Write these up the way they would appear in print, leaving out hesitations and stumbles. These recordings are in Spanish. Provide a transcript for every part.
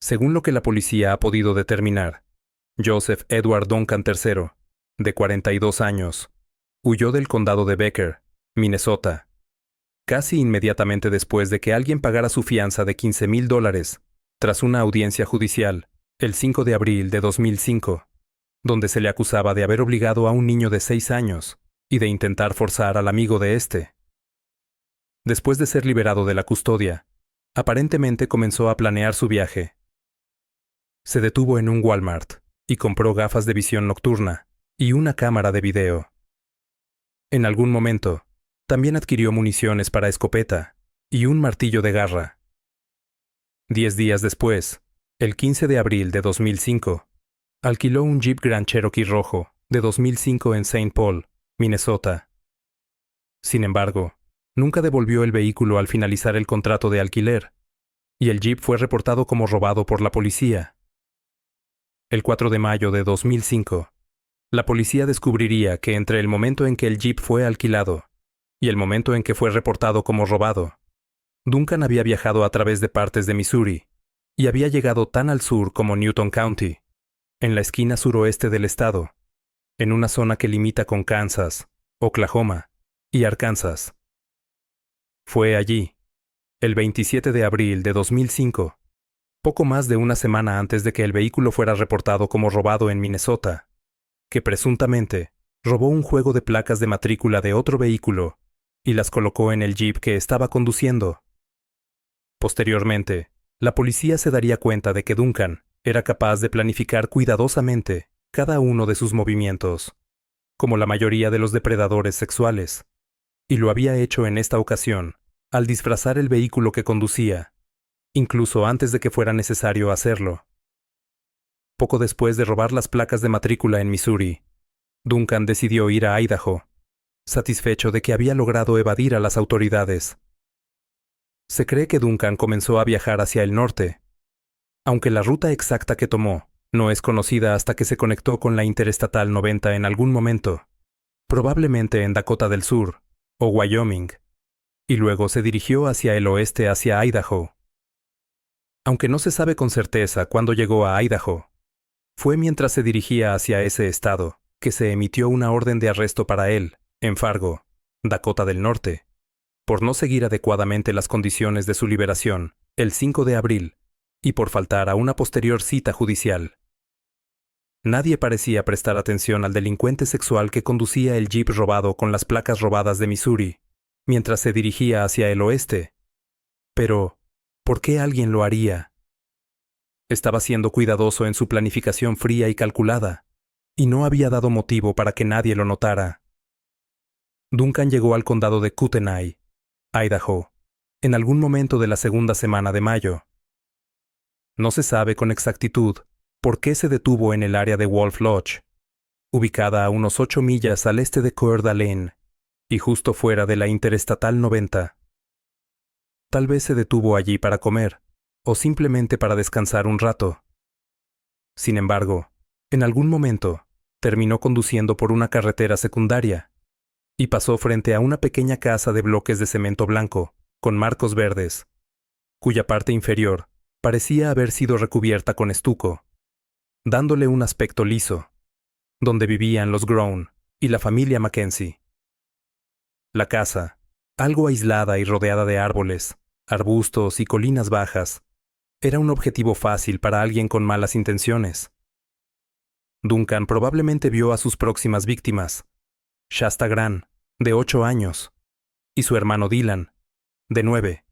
Según lo que la policía ha podido determinar, Joseph Edward Duncan III, de 42 años, huyó del condado de Becker, Minnesota, casi inmediatamente después de que alguien pagara su fianza de $15,000, tras una audiencia judicial, el 5 de abril de 2005, donde se le acusaba de haber obligado a un niño de 6 años y de intentar forzar al amigo de este. Después de ser liberado de la custodia, aparentemente comenzó a planear su viaje. Se detuvo en un Walmart y compró gafas de visión nocturna y una cámara de video. En algún momento, también adquirió municiones para escopeta y un martillo de garra. 10 días después, el 15 de abril de 2005, alquiló un Jeep Grand Cherokee rojo de 2005 en Saint Paul, Minnesota. Sin embargo, nunca devolvió el vehículo al finalizar el contrato de alquiler, y el Jeep fue reportado como robado por la policía. El 4 de mayo de 2005, la policía descubriría que entre el momento en que el Jeep fue alquilado y el momento en que fue reportado como robado, Duncan había viajado a través de partes de Missouri y había llegado tan al sur como Newton County, en la esquina suroeste del estado, en una zona que limita con Kansas, Oklahoma y Arkansas. Fue allí, el 27 de abril de 2005, poco más de una semana antes de que el vehículo fuera reportado como robado en Minnesota, que presuntamente robó un juego de placas de matrícula de otro vehículo y las colocó en el Jeep que estaba conduciendo. Posteriormente, la policía se daría cuenta de que Duncan era capaz de planificar cuidadosamente cada uno de sus movimientos, como la mayoría de los depredadores sexuales, y lo había hecho en esta ocasión al disfrazar el vehículo que conducía, incluso antes de que fuera necesario hacerlo. Poco después de robar las placas de matrícula en Missouri, Duncan decidió ir a Idaho, satisfecho de que había logrado evadir a las autoridades. Se cree que Duncan comenzó a viajar hacia el norte, aunque la ruta exacta que tomó no es conocida hasta que se conectó con la Interestatal 90 en algún momento, probablemente en Dakota del Sur o Wyoming, y luego se dirigió hacia el oeste hacia Idaho. Aunque no se sabe con certeza cuándo llegó a Idaho, fue mientras se dirigía hacia ese estado que se emitió una orden de arresto para él, en Fargo, Dakota del Norte, por no seguir adecuadamente las condiciones de su liberación, el 5 de abril, y por faltar a una posterior cita judicial. Nadie parecía prestar atención al delincuente sexual que conducía el Jeep robado con las placas robadas de Missouri, mientras se dirigía hacia el oeste. Pero, ¿por qué alguien lo haría? Estaba siendo cuidadoso en su planificación fría y calculada, y no había dado motivo para que nadie lo notara. Duncan llegó al condado de Kootenai, Idaho, en algún momento de la segunda semana de mayo. No se sabe con exactitud por qué se detuvo en el área de Wolf Lodge, ubicada a unos 8 millas al este de Coeur d'Alene y justo fuera de la Interestatal 90. Tal vez se detuvo allí para comer, o simplemente para descansar un rato. Sin embargo, en algún momento, terminó conduciendo por una carretera secundaria y pasó frente a una pequeña casa de bloques de cemento blanco, con marcos verdes, cuya parte inferior parecía haber sido recubierta con estuco, dándole un aspecto liso, donde vivían los Grown y la familia Mackenzie. La casa, algo aislada y rodeada de árboles, arbustos y colinas bajas, era un objetivo fácil para alguien con malas intenciones. Duncan probablemente vio a sus próximas víctimas, Shasta Grant, de 8 años, y su hermano Dylan, de 9,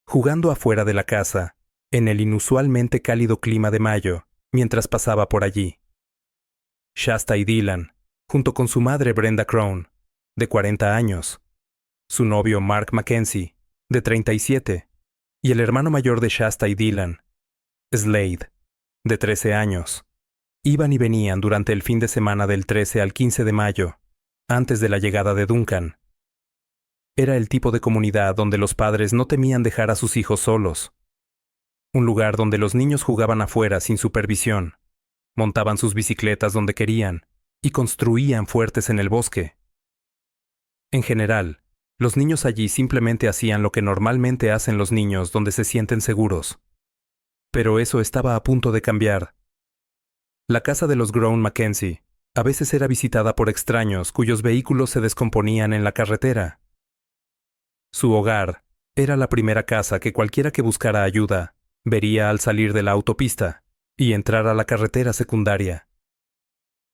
jugando afuera de la casa, en el inusualmente cálido clima de mayo, mientras pasaba por allí. Shasta y Dylan, junto con su madre Brenda Crown, de 40 años, su novio Mark Mackenzie, de 37, y el hermano mayor de Shasta y Dylan, Slade, de 13 años, iban y venían durante el fin de semana del 13 al 15 de mayo, antes de la llegada de Duncan. Era el tipo de comunidad donde los padres no temían dejar a sus hijos solos. Un lugar donde los niños jugaban afuera sin supervisión, montaban sus bicicletas donde querían y construían fuertes en el bosque. En general, los niños allí simplemente hacían lo que normalmente hacen los niños donde se sienten seguros. Pero eso estaba a punto de cambiar. La casa de los Grown Mackenzie a veces era visitada por extraños cuyos vehículos se descomponían en la carretera. Su hogar era la primera casa que cualquiera que buscara ayuda vería al salir de la autopista y entrar a la carretera secundaria.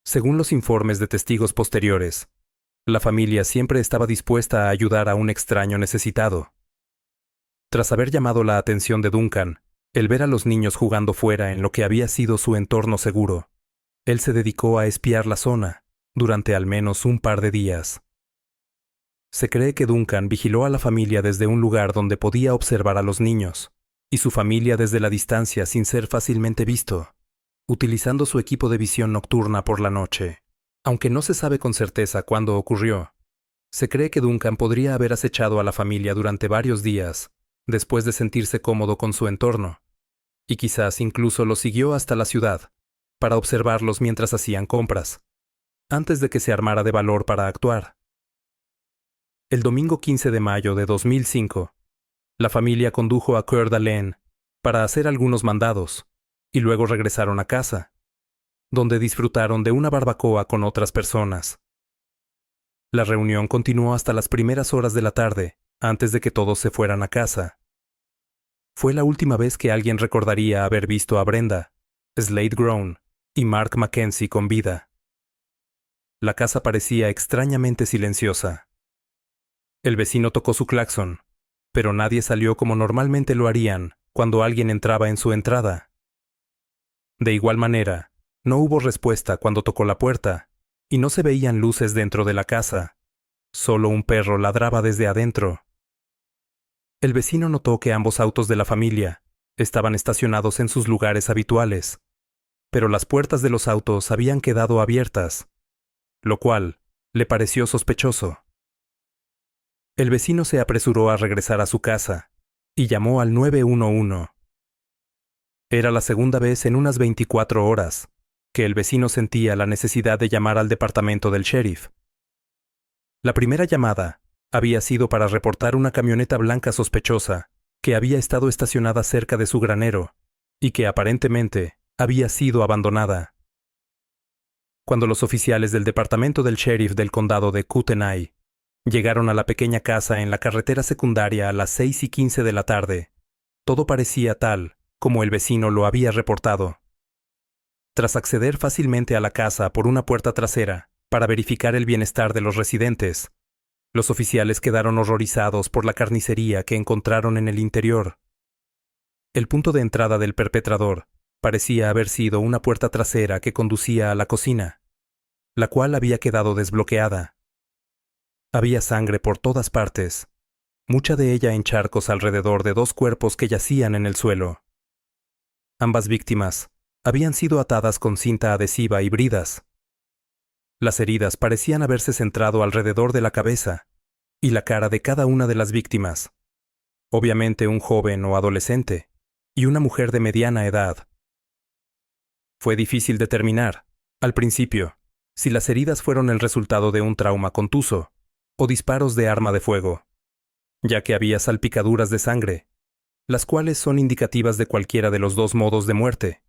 Según los informes de testigos posteriores, la familia siempre estaba dispuesta a ayudar a un extraño necesitado. Tras haber llamado la atención de Duncan, el ver a los niños jugando fuera en lo que había sido su entorno seguro, él se dedicó a espiar la zona durante al menos un par de días. Se cree que Duncan vigiló a la familia desde un lugar donde podía observar a los niños, y su familia desde la distancia sin ser fácilmente visto, utilizando su equipo de visión nocturna por la noche. Aunque no se sabe con certeza cuándo ocurrió, se cree que Duncan podría haber acechado a la familia durante varios días, después de sentirse cómodo con su entorno, y quizás incluso los siguió hasta la ciudad, para observarlos mientras hacían compras, antes de que se armara de valor para actuar. El domingo 15 de mayo de 2005, la familia condujo a Coeur d'Alene para hacer algunos mandados, y luego regresaron a casa, donde disfrutaron de una barbacoa con otras personas. La reunión continuó hasta las primeras horas de la tarde, antes de que todos se fueran a casa. Fue la última vez que alguien recordaría haber visto a Brenda, Slade Grown y Mark Mackenzie con vida. La casa parecía extrañamente silenciosa. El vecino tocó su claxon, pero nadie salió como normalmente lo harían cuando alguien entraba en su entrada. De igual manera, no hubo respuesta cuando tocó la puerta, y no se veían luces dentro de la casa. Solo un perro ladraba desde adentro. El vecino notó que ambos autos de la familia estaban estacionados en sus lugares habituales, pero las puertas de los autos habían quedado abiertas, lo cual le pareció sospechoso. El vecino se apresuró a regresar a su casa y llamó al 911. Era la segunda vez en unas 24 horas que el vecino sentía la necesidad de llamar al departamento del sheriff. La primera llamada había sido para reportar una camioneta blanca sospechosa que había estado estacionada cerca de su granero y que aparentemente había sido abandonada. Cuando los oficiales del departamento del sheriff del condado de Kootenai llegaron a la pequeña casa en la carretera secundaria a las 6:15 de la tarde, todo parecía tal como el vecino lo había reportado. Tras acceder fácilmente a la casa por una puerta trasera para verificar el bienestar de los residentes, los oficiales quedaron horrorizados por la carnicería que encontraron en el interior. El punto de entrada del perpetrador parecía haber sido una puerta trasera que conducía a la cocina, la cual había quedado desbloqueada. Había sangre por todas partes, mucha de ella en charcos alrededor de dos cuerpos que yacían en el suelo. Ambas víctimas habían sido atadas con cinta adhesiva y bridas. Las heridas parecían haberse centrado alrededor de la cabeza y la cara de cada una de las víctimas. Obviamente un joven o adolescente y una mujer de mediana edad. Fue difícil determinar, al principio, si las heridas fueron el resultado de un trauma contuso o disparos de arma de fuego, ya que había salpicaduras de sangre, las cuales son indicativas de cualquiera de los dos modos de muerte.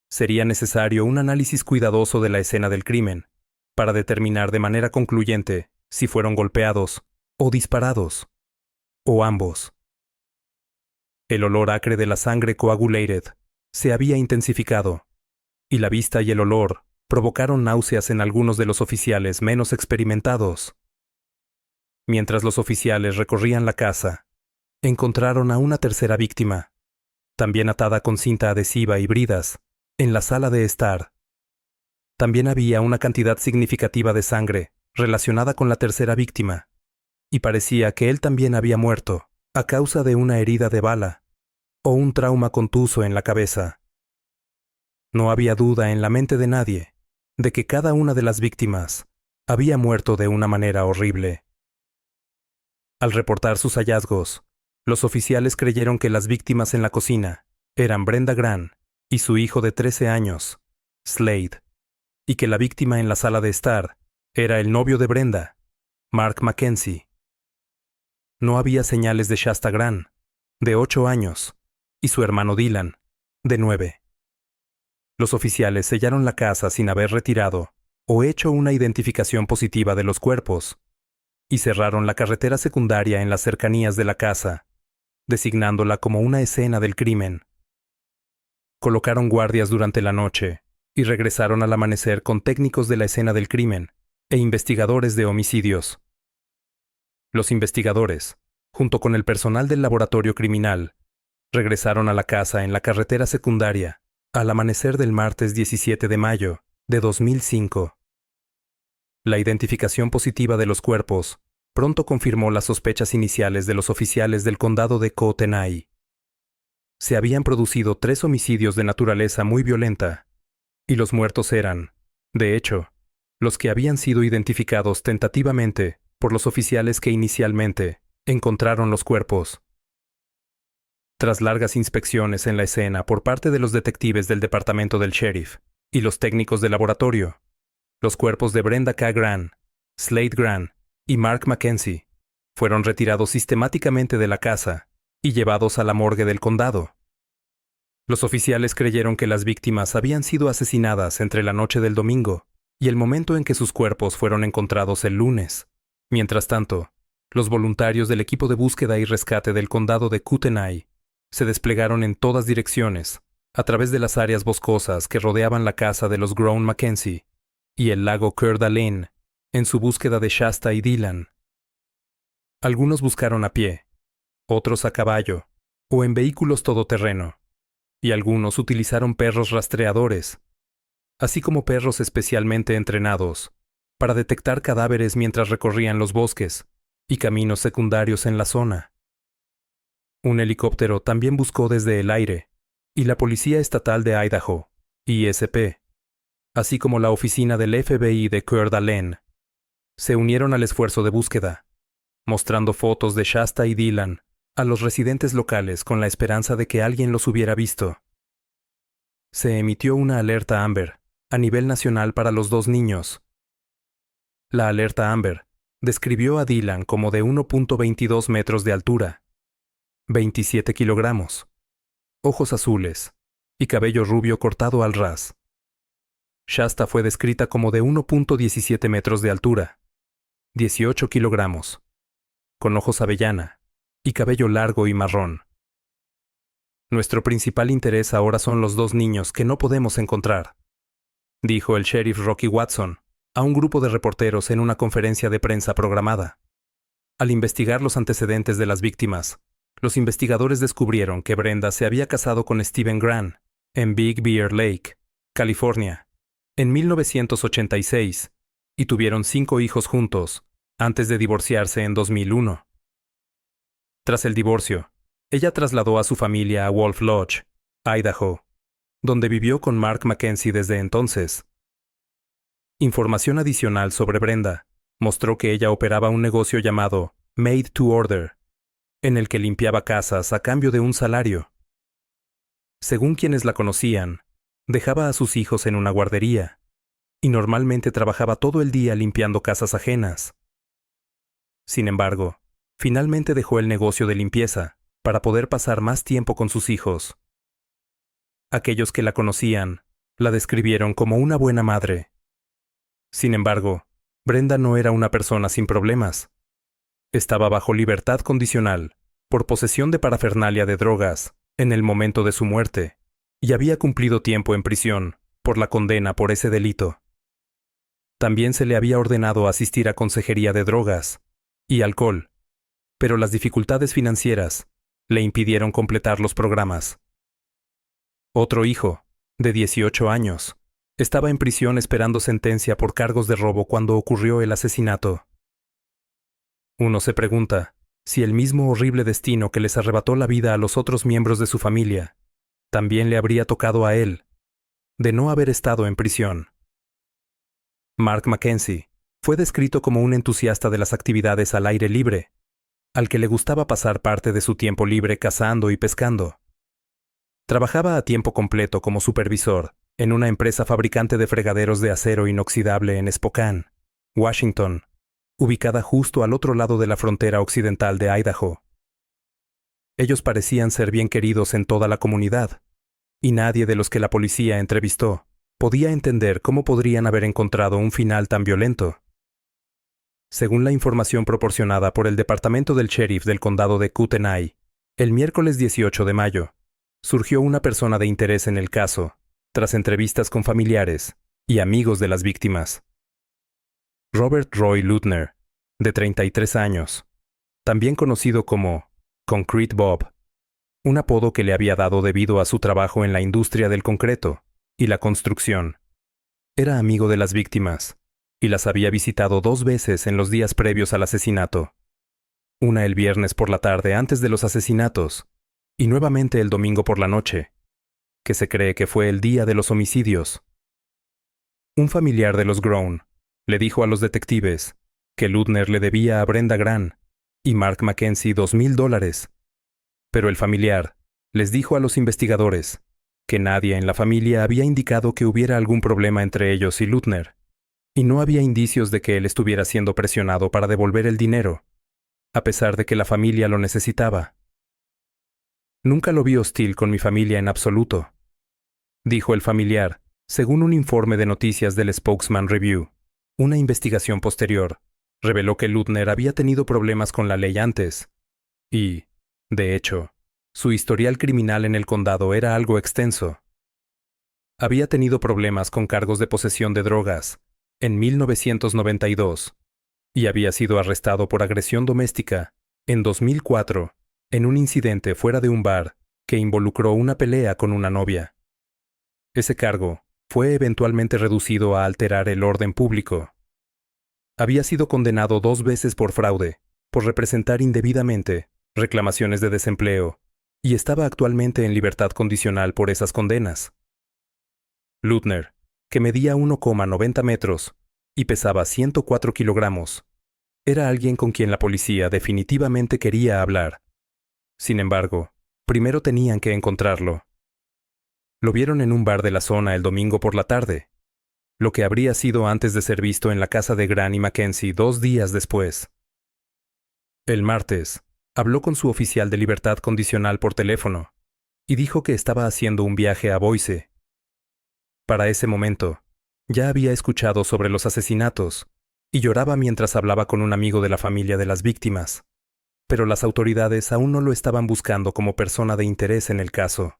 Sería necesario un análisis cuidadoso de la escena del crimen para determinar de manera concluyente si fueron golpeados o disparados, o ambos. El olor acre de la sangre coagulated se había intensificado, y la vista y el olor provocaron náuseas en algunos de los oficiales menos experimentados. Mientras los oficiales recorrían la casa, encontraron a una tercera víctima, también atada con cinta adhesiva y bridas, en la sala de estar. También había una cantidad significativa de sangre relacionada con la tercera víctima, y parecía que él también había muerto a causa de una herida de bala o un trauma contuso en la cabeza. No había duda en la mente de nadie de que cada una de las víctimas había muerto de una manera horrible. Al reportar sus hallazgos, los oficiales creyeron que las víctimas en la cocina eran Brenda Grant y su hijo de 13 años, Slade, y que la víctima en la sala de estar era el novio de Brenda, Mark Mackenzie. No había señales de Shasta Grant, de 8 años, y su hermano Dylan, de 9. Los oficiales sellaron la casa sin haber retirado o hecho una identificación positiva de los cuerpos, y cerraron la carretera secundaria en las cercanías de la casa, designándola como una escena del crimen. Colocaron guardias durante la noche y regresaron al amanecer con técnicos de la escena del crimen e investigadores de homicidios. Los investigadores, junto con el personal del laboratorio criminal, regresaron a la casa en la carretera secundaria al amanecer del martes 17 de mayo de 2005. La identificación positiva de los cuerpos pronto confirmó las sospechas iniciales de los oficiales del condado de Kootenay. Se habían producido 3 homicidios de naturaleza muy violenta, y los muertos eran, de hecho, los que habían sido identificados tentativamente por los oficiales que inicialmente encontraron los cuerpos. Tras largas inspecciones en la escena por parte de los detectives del departamento del sheriff y los técnicos de laboratorio, los cuerpos de Brenda K. Grant, Slade Grant y Mark Mackenzie fueron retirados sistemáticamente de la casa y llevados a la morgue del condado. Los oficiales creyeron que las víctimas habían sido asesinadas entre la noche del domingo y el momento en que sus cuerpos fueron encontrados el lunes. Mientras tanto, los voluntarios del equipo de búsqueda y rescate del condado de Kootenay se desplegaron en todas direcciones, a través de las áreas boscosas que rodeaban la casa de los Grown Mackenzie y el lago Coeur d'Alene, en su búsqueda de Shasta y Dylan. Algunos buscaron a pie, otros a caballo o en vehículos todoterreno, y algunos utilizaron perros rastreadores, así como perros especialmente entrenados para detectar cadáveres mientras recorrían los bosques y caminos secundarios en la zona. Un helicóptero también buscó desde el aire, y la Policía Estatal de Idaho, ISP, así como la oficina del FBI de Coeur d'Alene, se unieron al esfuerzo de búsqueda, mostrando fotos de Shasta y Dylan a los residentes locales con la esperanza de que alguien los hubiera visto. Se emitió una alerta Amber a nivel nacional para los 2 niños. La alerta Amber describió a Dylan como de 1.22 metros de altura, 27 kilogramos, ojos azules y cabello rubio cortado al ras. Shasta fue descrita como de 1.17 metros de altura, 18 kilogramos, con ojos avellana y cabello largo y marrón. Nuestro principal interés ahora son los 2 niños que no podemos encontrar, dijo el sheriff Rocky Watson a un grupo de reporteros en una conferencia de prensa programada. Al investigar los antecedentes de las víctimas, los investigadores descubrieron que Brenda se había casado con Stephen Grant en Big Bear Lake, California, en 1986, y tuvieron 5 hijos juntos, antes de divorciarse en 2001. Tras el divorcio, ella trasladó a su familia a Wolf Lodge, Idaho, donde vivió con Mark Mackenzie desde entonces. Información adicional sobre Brenda mostró que ella operaba un negocio llamado Made to Order, en el que limpiaba casas a cambio de un salario. Según quienes la conocían, dejaba a sus hijos en una guardería, y normalmente trabajaba todo el día limpiando casas ajenas. Sin embargo, finalmente dejó el negocio de limpieza para poder pasar más tiempo con sus hijos. Aquellos que la conocían la describieron como una buena madre. Sin embargo, Brenda no era una persona sin problemas. Estaba bajo libertad condicional por posesión de parafernalia de drogas en el momento de su muerte, y había cumplido tiempo en prisión por la condena por ese delito. También se le había ordenado asistir a consejería de drogas y alcohol, pero las dificultades financieras le impidieron completar los programas. Otro hijo, de 18 años, estaba en prisión esperando sentencia por cargos de robo cuando ocurrió el asesinato. Uno se pregunta si el mismo horrible destino que les arrebató la vida a los otros miembros de su familia también le habría tocado a él, de no haber estado en prisión. Mark Mackenzie fue descrito como un entusiasta de las actividades al aire libre, al que le gustaba pasar parte de su tiempo libre cazando y pescando. Trabajaba a tiempo completo como supervisor en una empresa fabricante de fregaderos de acero inoxidable en Spokane, Washington, ubicada justo al otro lado de la frontera occidental de Idaho. Ellos parecían ser bien queridos en toda la comunidad, y nadie de los que la policía entrevistó podía entender cómo podrían haber encontrado un final tan violento. Según la información proporcionada por el departamento del sheriff del condado de Kootenai, el miércoles 18 de mayo, surgió una persona de interés en el caso, tras entrevistas con familiares y amigos de las víctimas. Robert Roy Lutner, de 33 años, también conocido como Concrete Bob, un apodo que le había dado debido a su trabajo en la industria del concreto y la construcción. Era amigo de las víctimas y las había visitado 2 veces en los días previos al asesinato. Una el viernes por la tarde antes de los asesinatos y nuevamente el domingo por la noche, que se cree que fue el día de los homicidios. Un familiar de los Grown le dijo a los detectives que Lutner le debía a Brenda Grant y Mark Mackenzie $2,000, pero el familiar les dijo a los investigadores que nadie en la familia había indicado que hubiera algún problema entre ellos y Lutner, y no había indicios de que él estuviera siendo presionado para devolver el dinero, a pesar de que la familia lo necesitaba. Nunca lo vi hostil con mi familia en absoluto, dijo el familiar, según un informe de noticias del Spokesman Review. Una investigación posterior reveló que Lutner había tenido problemas con la ley antes, y, de hecho, su historial criminal en el condado era algo extenso. Había tenido problemas con cargos de posesión de drogas en 1992 y había sido arrestado por agresión doméstica en 2004 en un incidente fuera de un bar que involucró una pelea con una novia. Ese cargo fue eventualmente reducido a alterar el orden público. Había sido condenado 2 veces por fraude, por representar indebidamente reclamaciones de desempleo, y estaba actualmente en libertad condicional por esas condenas. Lutner, que medía 1,90 metros y pesaba 104 kilogramos, era alguien con quien la policía definitivamente quería hablar. Sin embargo, primero tenían que encontrarlo. Lo vieron en un bar de la zona el domingo por la tarde, lo que habría sido antes de ser visto en la casa de Grant y Mackenzie 2 días después. El martes, habló con su oficial de libertad condicional por teléfono y dijo que estaba haciendo un viaje a Boise. Para ese momento, ya había escuchado sobre los asesinatos y lloraba mientras hablaba con un amigo de la familia de las víctimas, pero las autoridades aún no lo estaban buscando como persona de interés en el caso.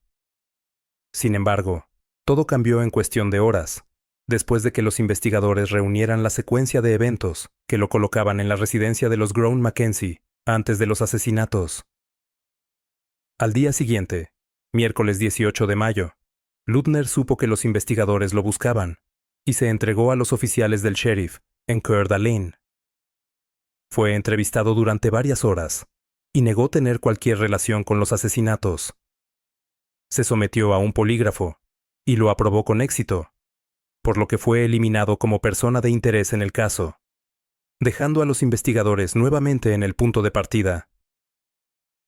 Sin embargo, todo cambió en cuestión de horas, después de que los investigadores reunieran la secuencia de eventos que lo colocaban en la residencia de los Grown Mackenzie antes de los asesinatos. Al día siguiente, miércoles 18 de mayo, Lutner supo que los investigadores lo buscaban y se entregó a los oficiales del sheriff en Coeur d'Alene. Fue entrevistado durante varias horas y negó tener cualquier relación con los asesinatos. Se sometió a un polígrafo y lo aprobó con éxito, por lo que fue eliminado como persona de interés en el caso, dejando a los investigadores nuevamente en el punto de partida.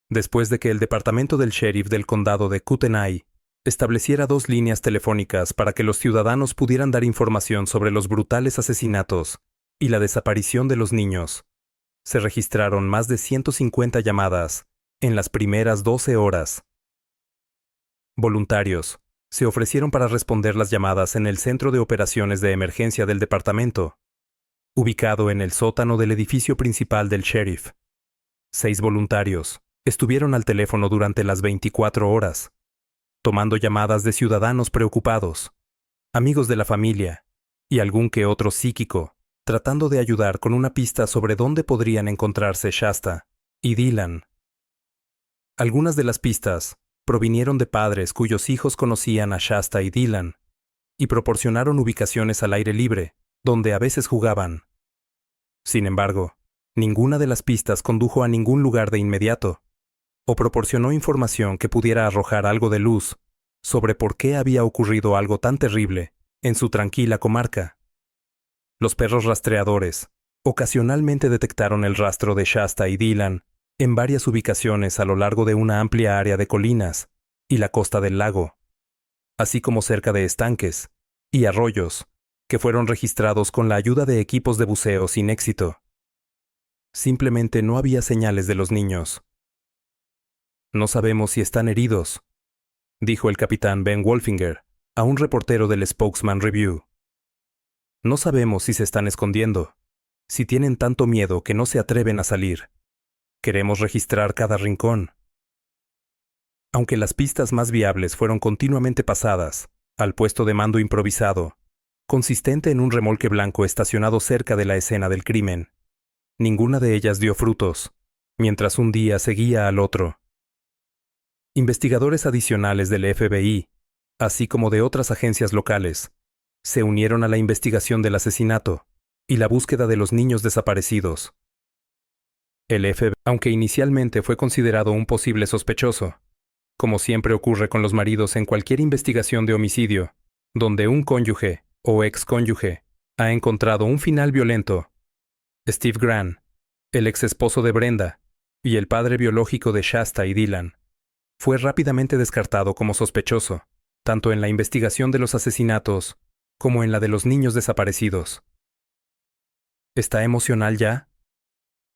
Después de que el departamento del sheriff del condado de Kootenai estableciera 2 líneas telefónicas para que los ciudadanos pudieran dar información sobre los brutales asesinatos y la desaparición de los niños, se registraron más de 150 llamadas en las primeras 12 horas. Voluntarios se ofrecieron para responder las llamadas en el Centro de Operaciones de Emergencia del departamento, ubicado en el sótano del edificio principal del sheriff. 6 voluntarios estuvieron al teléfono durante las 24 horas, tomando llamadas de ciudadanos preocupados, amigos de la familia y algún que otro psíquico, tratando de ayudar con una pista sobre dónde podrían encontrarse Shasta y Dylan. Algunas de las pistas provinieron de padres cuyos hijos conocían a Shasta y Dylan, y proporcionaron ubicaciones al aire libre, donde a veces jugaban. Sin embargo, ninguna de las pistas condujo a ningún lugar de inmediato, o proporcionó información que pudiera arrojar algo de luz sobre por qué había ocurrido algo tan terrible en su tranquila comarca. Los perros rastreadores ocasionalmente detectaron el rastro de Shasta y Dylan en varias ubicaciones a lo largo de una amplia área de colinas y la costa del lago, así como cerca de estanques y arroyos que fueron registrados con la ayuda de equipos de buceo sin éxito. Simplemente no había señales de los niños. No sabemos si están heridos, dijo el capitán Ben Wolfinger a un reportero del Spokesman Review. No sabemos si se están escondiendo, si tienen tanto miedo que no se atreven a salir. Queremos registrar cada rincón. Aunque las pistas más viables fueron continuamente pasadas al puesto de mando improvisado, consistente en un remolque blanco estacionado cerca de la escena del crimen, ninguna de ellas dio frutos, mientras un día seguía al otro. Investigadores adicionales del FBI, así como de otras agencias locales, se unieron a la investigación del asesinato y la búsqueda de los niños desaparecidos. El FBI, aunque inicialmente fue considerado un posible sospechoso, como siempre ocurre con los maridos en cualquier investigación de homicidio, donde un cónyuge o excónyuge ha encontrado un final violento, Steve Gran, el ex esposo de Brenda y el padre biológico de Shasta y Dylan, fue rápidamente descartado como sospechoso, tanto en la investigación de los asesinatos como en la de los niños desaparecidos. ¿Está emocional ya?,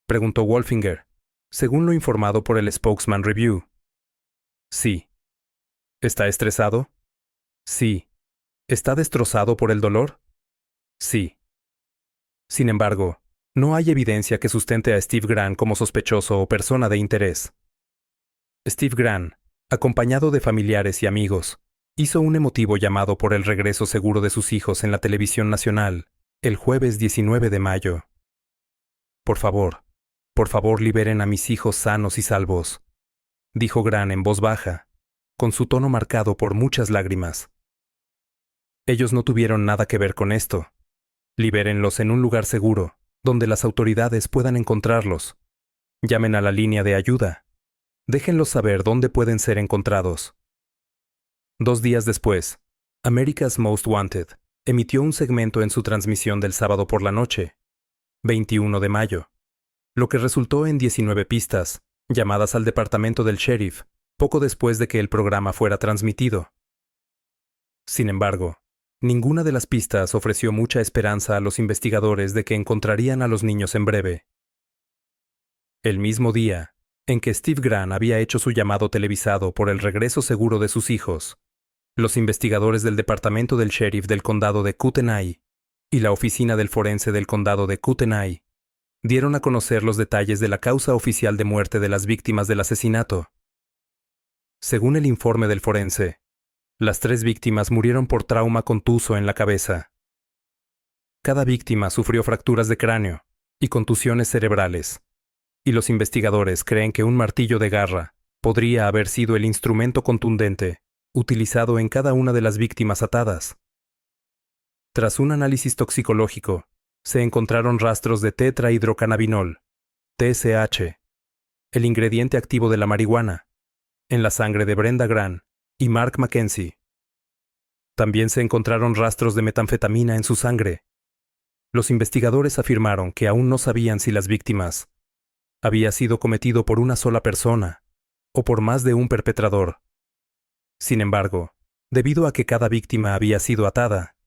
preguntó Wolfinger, según lo informado por el Spokesman Review. Sí. ¿Está estresado? Sí. ¿Está destrozado por el dolor? Sí. Sin embargo, no hay evidencia que sustente a Steve Gran como sospechoso o persona de interés. Steve Gran, acompañado de familiares y amigos, hizo un emotivo llamado por el regreso seguro de sus hijos en la televisión nacional, el jueves 19 de mayo. Por favor liberen a mis hijos sanos y salvos, dijo Gran en voz baja, con su tono marcado por muchas lágrimas. Ellos no tuvieron nada que ver con esto. Libérenlos en un lugar seguro, donde las autoridades puedan encontrarlos. Llamen a la línea de ayuda. Déjenlos saber dónde pueden ser encontrados. 2 días después, America's Most Wanted emitió un segmento en su transmisión del sábado por la noche, 21 de mayo, lo que resultó en 19 pistas, llamadas al departamento del sheriff, poco después de que el programa fuera transmitido. Sin embargo, ninguna de las pistas ofreció mucha esperanza a los investigadores de que encontrarían a los niños en breve. El mismo día en que Steve Gran había hecho su llamado televisado por el regreso seguro de sus hijos, los investigadores del departamento del sheriff del condado de Kootenai y la oficina del forense del condado de Kootenai dieron a conocer los detalles de la causa oficial de muerte de las víctimas del asesinato. Según el informe del forense, las 3 víctimas murieron por trauma contuso en la cabeza. Cada víctima sufrió fracturas de cráneo y contusiones cerebrales, y los investigadores creen que un martillo de garra podría haber sido el instrumento contundente utilizado en cada una de las víctimas atadas. Tras un análisis toxicológico, se encontraron rastros de tetrahidrocannabinol, TSH, el ingrediente activo de la marihuana, en la sangre de Brenda Gran y Mark Mackenzie. También se encontraron rastros de metanfetamina en su sangre. Los investigadores afirmaron que aún no sabían si las víctimas había sido cometido por una sola persona o por más de un perpetrador. Sin embargo, debido a que cada víctima había sido atada,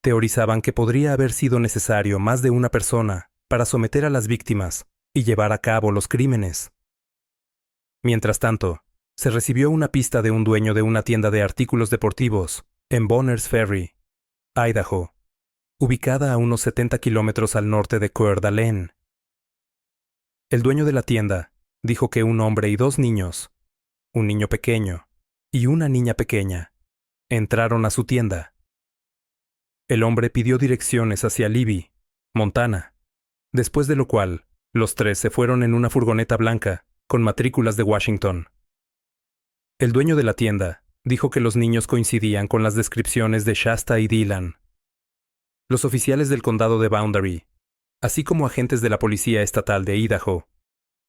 teorizaban que podría haber sido necesario más de una persona para someter a las víctimas y llevar a cabo los crímenes. Mientras tanto, se recibió una pista de un dueño de una tienda de artículos deportivos en Bonners Ferry, Idaho, ubicada a unos 70 kilómetros al norte de Coeur d'Alene. El dueño de la tienda dijo que un hombre y 2 niños, un niño pequeño y una niña pequeña, entraron a su tienda. El hombre pidió direcciones hacia Libby, Montana, después de lo cual, los 3 se fueron en una furgoneta blanca con matrículas de Washington. El dueño de la tienda dijo que los niños coincidían con las descripciones de Shasta y Dylan. Los oficiales del condado de Boundary, así como agentes de la policía estatal de Idaho,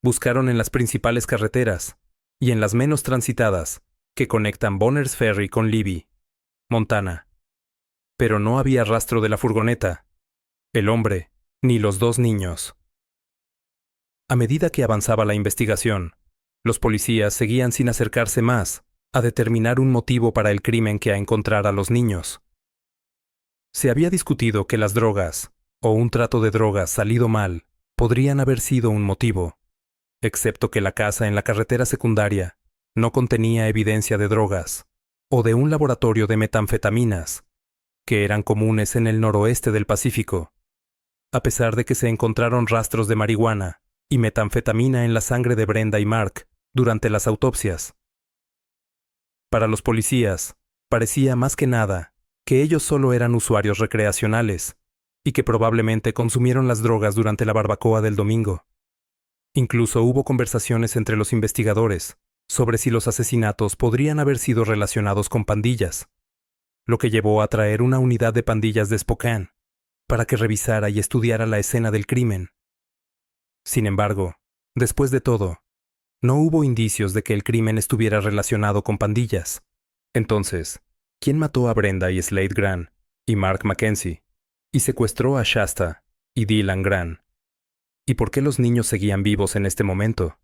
buscaron en las principales carreteras y en las menos transitadas que conectan Bonners Ferry con Libby, Montana. Pero no había rastro de la furgoneta, el hombre, ni los 2 niños. A medida que avanzaba la investigación, los policías seguían sin acercarse más a determinar un motivo para el crimen que a encontrar a los niños. Se había discutido que las drogas, o un trato de drogas salido mal, podrían haber sido un motivo, excepto que la casa en la carretera secundaria no contenía evidencia de drogas o de un laboratorio de metanfetaminas, que eran comunes en el noroeste del Pacífico, a pesar de que se encontraron rastros de marihuana y metanfetamina en la sangre de Brenda y Mark durante las autopsias. Para los policías, parecía más que nada que ellos solo eran usuarios recreacionales y que probablemente consumieron las drogas durante la barbacoa del domingo. Incluso hubo conversaciones entre los investigadores sobre si los asesinatos podrían haber sido relacionados con pandillas, lo que llevó a traer una unidad de pandillas de Spokane para que revisara y estudiara la escena del crimen. Sin embargo, después de todo, no hubo indicios de que el crimen estuviera relacionado con pandillas. Entonces, ¿quién mató a Brenda y Slade Grant y Mark Mackenzie y secuestró a Shasta y Dylan Grant? ¿Y por qué los niños seguían vivos en este momento?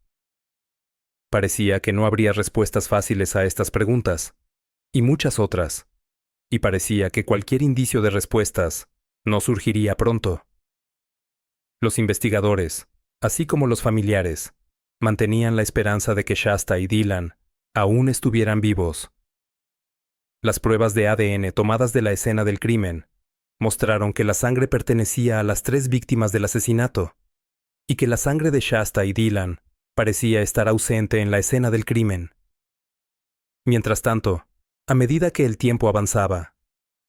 Parecía que no habría respuestas fáciles a estas preguntas, y muchas otras, y parecía que cualquier indicio de respuestas no surgiría pronto. Los investigadores, así como los familiares, mantenían la esperanza de que Shasta y Dylan aún estuvieran vivos. Las pruebas de ADN tomadas de la escena del crimen mostraron que la sangre pertenecía a las 3 víctimas del asesinato, y que la sangre de Shasta y Dylan parecía estar ausente en la escena del crimen. Mientras tanto, a medida que el tiempo avanzaba,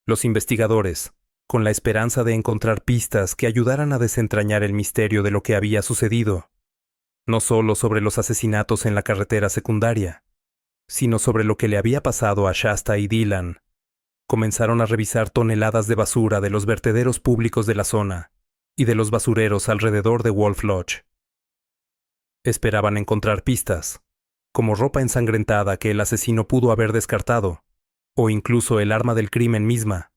los investigadores, con la esperanza de encontrar pistas que ayudaran a desentrañar el misterio de lo que había sucedido, no solo sobre los asesinatos en la carretera secundaria, sino sobre lo que le había pasado a Shasta y Dylan, comenzaron a revisar toneladas de basura de los vertederos públicos de la zona y de los basureros alrededor de Wolf Lodge. Esperaban encontrar pistas, como ropa ensangrentada que el asesino pudo haber descartado, o incluso el arma del crimen misma.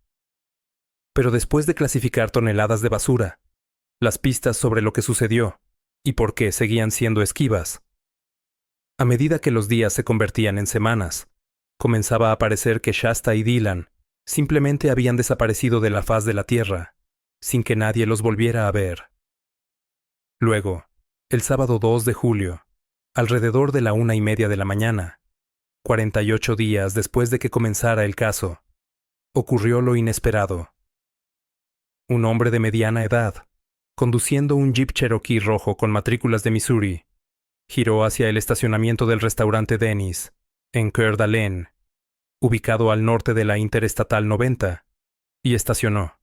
Pero después de clasificar toneladas de basura, las pistas sobre lo que sucedió y por qué seguían siendo esquivas, a medida que los días se convertían en semanas, comenzaba a parecer que Shasta y Dylan simplemente habían desaparecido de la faz de la tierra, sin que nadie los volviera a ver. Luego, el sábado 2 de julio, alrededor de la 1:30 de la mañana, 48 días después de que comenzara el caso, ocurrió lo inesperado. Un hombre de mediana edad, conduciendo un Jeep Cherokee rojo con matrículas de Missouri, giró hacia el estacionamiento del restaurante Denny's, en Coeur d'Alene, ubicado al norte de la Interestatal 90, y estacionó.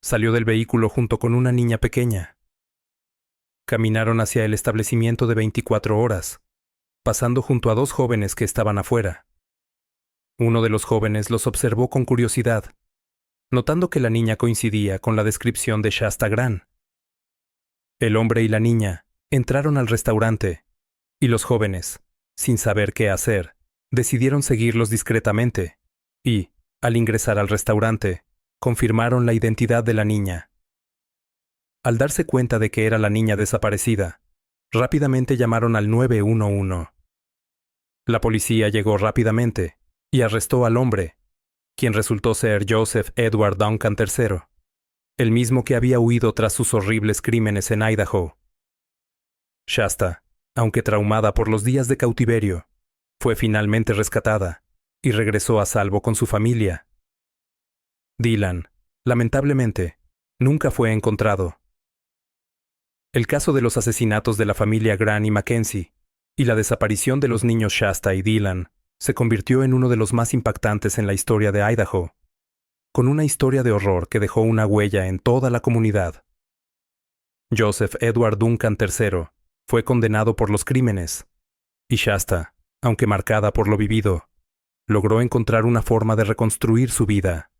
Salió del vehículo junto con una niña pequeña. Caminaron hacia el establecimiento de 24 horas, pasando junto a 2 jóvenes que estaban afuera. Uno de los jóvenes los observó con curiosidad, notando que la niña coincidía con la descripción de Shasta Grant. El hombre y la niña entraron al restaurante, y los jóvenes, sin saber qué hacer, decidieron seguirlos discretamente, y, al ingresar al restaurante, confirmaron la identidad de la niña. Al darse cuenta de que era la niña desaparecida, rápidamente llamaron al 911. La policía llegó rápidamente y arrestó al hombre, quien resultó ser Joseph Edward Duncan III, el mismo que había huido tras sus horribles crímenes en Idaho. Shasta, aunque traumada por los días de cautiverio, fue finalmente rescatada y regresó a salvo con su familia. Dylan, lamentablemente, nunca fue encontrado. El caso de los asesinatos de la familia Grant y Mackenzie y la desaparición de los niños Shasta y Dylan se convirtió en uno de los más impactantes en la historia de Idaho, con una historia de horror que dejó una huella en toda la comunidad. Joseph Edward Duncan III fue condenado por los crímenes, y Shasta, aunque marcada por lo vivido, logró encontrar una forma de reconstruir su vida.